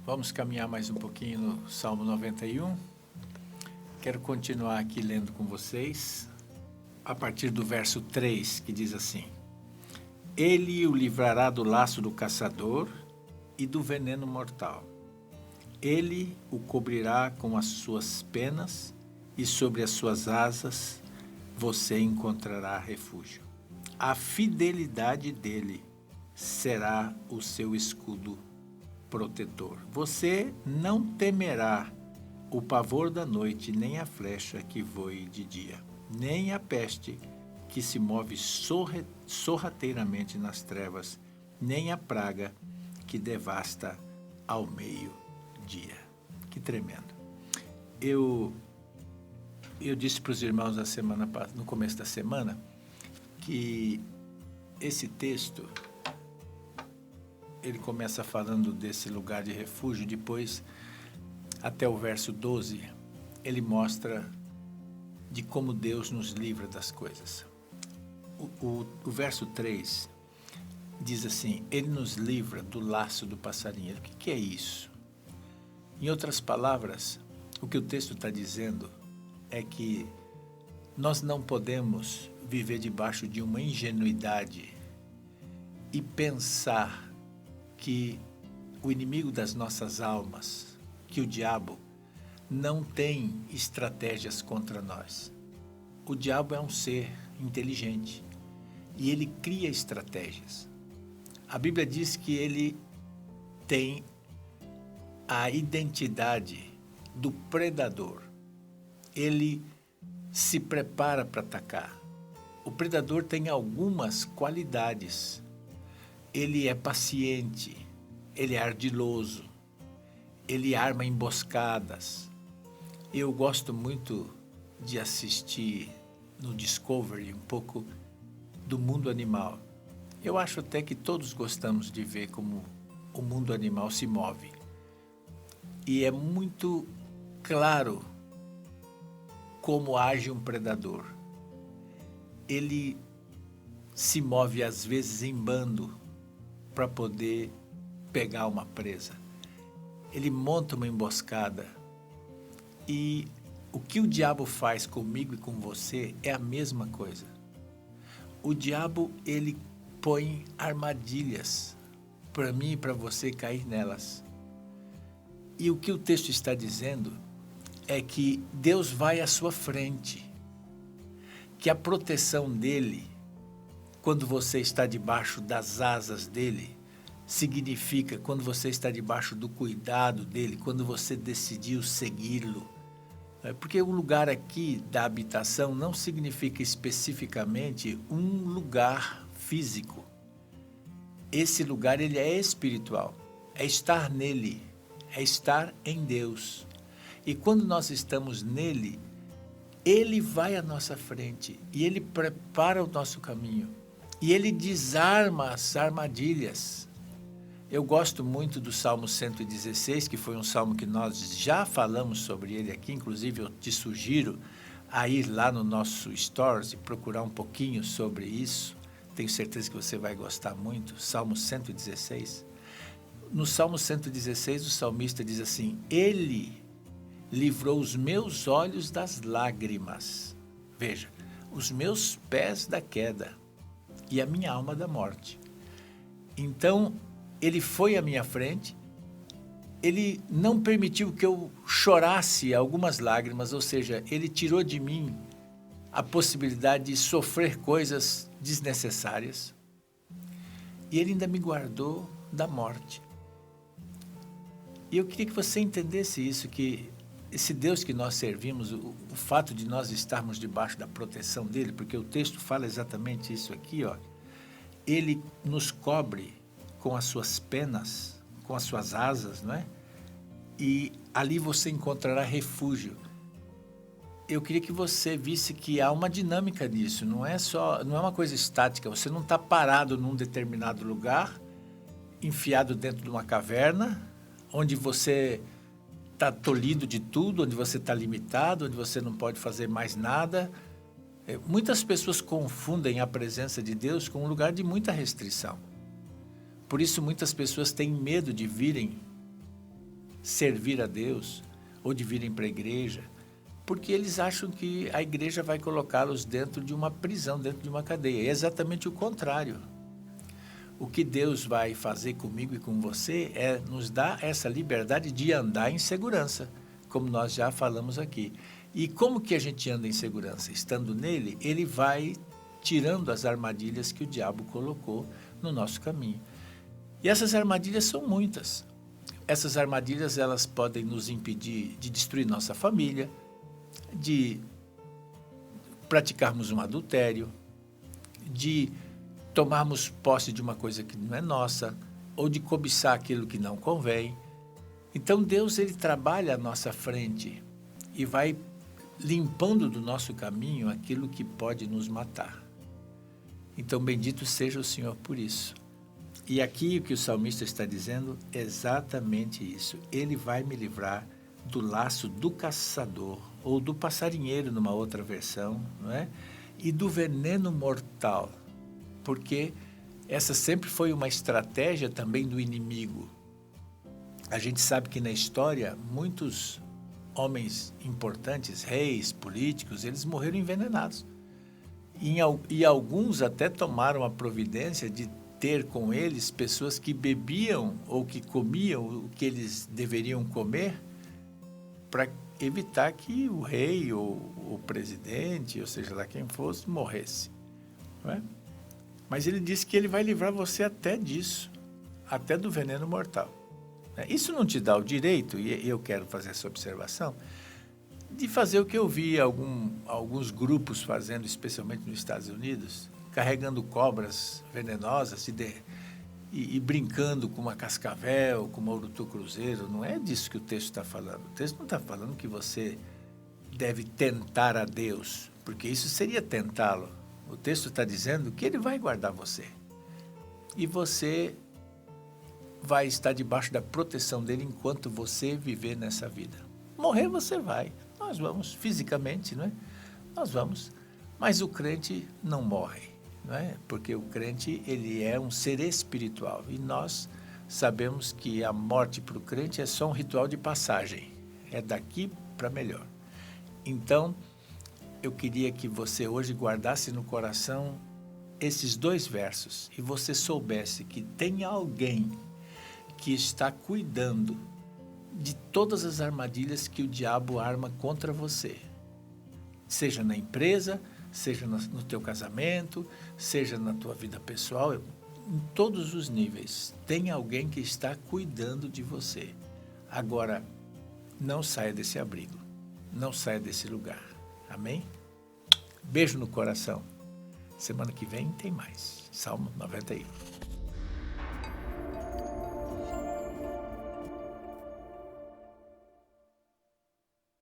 Vamos caminhar mais um pouquinho no Salmo 91. Quero continuar aqui lendo com vocês, a partir do verso 3, que diz assim: Ele o livrará do laço do caçador e do veneno mortal. Ele o cobrirá com as suas penas e sobre as suas asas você encontrará refúgio. A fidelidade dele será o seu escudo protetor. Você não temerá o pavor da noite, nem a flecha que voe de dia, nem a peste que se move sorrateiramente nas trevas, nem a praga que devasta ao meio-dia. Que tremendo. Eu disse para os irmãos no começo da semana que esse texto, ele começa falando desse lugar de refúgio, depois, até o verso 12, ele mostra de como Deus nos livra das coisas. O verso 3 diz assim: Ele nos livra do laço do passarinheiro. O que é isso? Em outras palavras, o que o texto está dizendo é que nós não podemos viver debaixo de uma ingenuidade e pensar que o inimigo das nossas almas, que o diabo, não tem estratégias contra nós. O diabo é um ser inteligente e ele cria estratégias. A Bíblia diz que ele tem a identidade do predador. Ele se prepara para atacar. O predador tem algumas qualidades. Ele é paciente, ele é ardiloso, ele arma emboscadas. Eu gosto muito de assistir no Discovery um pouco do mundo animal. Eu acho até que todos gostamos de ver como o mundo animal se move. E é muito claro como age um predador. Ele se move às vezes em bando para poder pegar uma presa. Ele monta uma emboscada. E o que o diabo faz comigo e com você é a mesma coisa. O diabo, ele põe armadilhas para mim e para você cair nelas. E o que o texto está dizendo é que Deus vai à sua frente, que a proteção dele, quando você está debaixo das asas dele, significa quando você está debaixo do cuidado dele, quando você decidiu segui-lo. Porque o lugar aqui da habitação não significa especificamente um lugar físico. Esse lugar, ele é espiritual, é estar nele, é estar em Deus. E quando nós estamos nele, ele vai à nossa frente e ele prepara o nosso caminho. E ele desarma as armadilhas. Eu gosto muito do Salmo 116, que foi um salmo que nós já falamos sobre ele aqui. Inclusive, eu te sugiro a ir lá no nosso Stories e procurar um pouquinho sobre isso. Tenho certeza que você vai gostar muito. Salmo 116. No Salmo 116, o salmista diz assim: Ele livrou os meus olhos das lágrimas. Veja, os meus pés da queda e a minha alma da morte. Então, ele foi à minha frente, ele não permitiu que eu chorasse algumas lágrimas, ou seja, ele tirou de mim a possibilidade de sofrer coisas desnecessárias. E ele ainda me guardou da morte. E eu queria que você entendesse isso, que esse Deus que nós servimos, o fato de nós estarmos debaixo da proteção dele, porque o texto fala exatamente isso aqui, ó, ele nos cobre com as suas penas, com as suas asas, não é? E ali você encontrará refúgio. Eu queria que você visse que há uma dinâmica nisso, não é uma coisa estática, você não está parado num determinado lugar, enfiado dentro de uma caverna, onde você está tolhido de tudo, onde você está limitado, onde você não pode fazer mais nada. Muitas pessoas confundem a presença de Deus com um lugar de muita restrição. Por isso, muitas pessoas têm medo de virem servir a Deus ou de virem para a igreja, porque eles acham que a igreja vai colocá-los dentro de uma prisão, dentro de uma cadeia. É exatamente o contrário. O que Deus vai fazer comigo e com você é nos dar essa liberdade de andar em segurança, como nós já falamos aqui. E como que a gente anda em segurança? Estando nele, ele vai tirando as armadilhas que o diabo colocou no nosso caminho. E essas armadilhas são muitas. Essas armadilhas, elas podem nos impedir de destruir nossa família, de praticarmos um adultério, de tomarmos posse de uma coisa que não é nossa, ou de cobiçar aquilo que não convém. Então Deus, ele trabalha à nossa frente e vai limpando do nosso caminho aquilo que pode nos matar. Então bendito seja o Senhor por isso. E aqui o que o salmista está dizendo é exatamente isso. Ele vai me livrar do laço do caçador, ou do passarinheiro, numa outra versão, não é? E do veneno mortal, porque essa sempre foi uma estratégia também do inimigo. A gente sabe que na história, muitos homens importantes, reis, políticos, eles morreram envenenados. E alguns até tomaram a providência de ter com eles pessoas que bebiam ou que comiam o que eles deveriam comer para evitar que o rei ou o presidente, ou seja lá quem fosse, morresse. Não é? Mas ele disse que ele vai livrar você até disso, até do veneno mortal. Isso não te dá o direito, e eu quero fazer essa observação, de fazer o que eu vi alguns grupos fazendo, especialmente nos Estados Unidos, carregando cobras venenosas e brincando com uma cascavel, com uma urutu-cruzeiro. Não é disso que o texto está falando. O texto não está falando que você deve tentar a Deus, porque isso seria tentá-lo. O texto está dizendo que ele vai guardar você. E você vai estar debaixo da proteção dele enquanto você viver nessa vida. Morrer você vai. Nós vamos, fisicamente, não é? Nós vamos. Mas o crente não morre, não é? Porque o crente, ele é um ser espiritual. E nós sabemos que a morte para o crente é só um ritual de passagem. É daqui para melhor. Então, eu queria que você hoje guardasse no coração esses 2 versos e você soubesse que tem alguém que está cuidando de todas as armadilhas que o diabo arma contra você. Seja na empresa, seja no teu casamento, seja na tua vida pessoal, em todos os níveis. Tem alguém que está cuidando de você. Agora, não saia desse abrigo. Não saia desse lugar. Amém? Beijo no coração. Semana que vem tem mais. Salmo 91.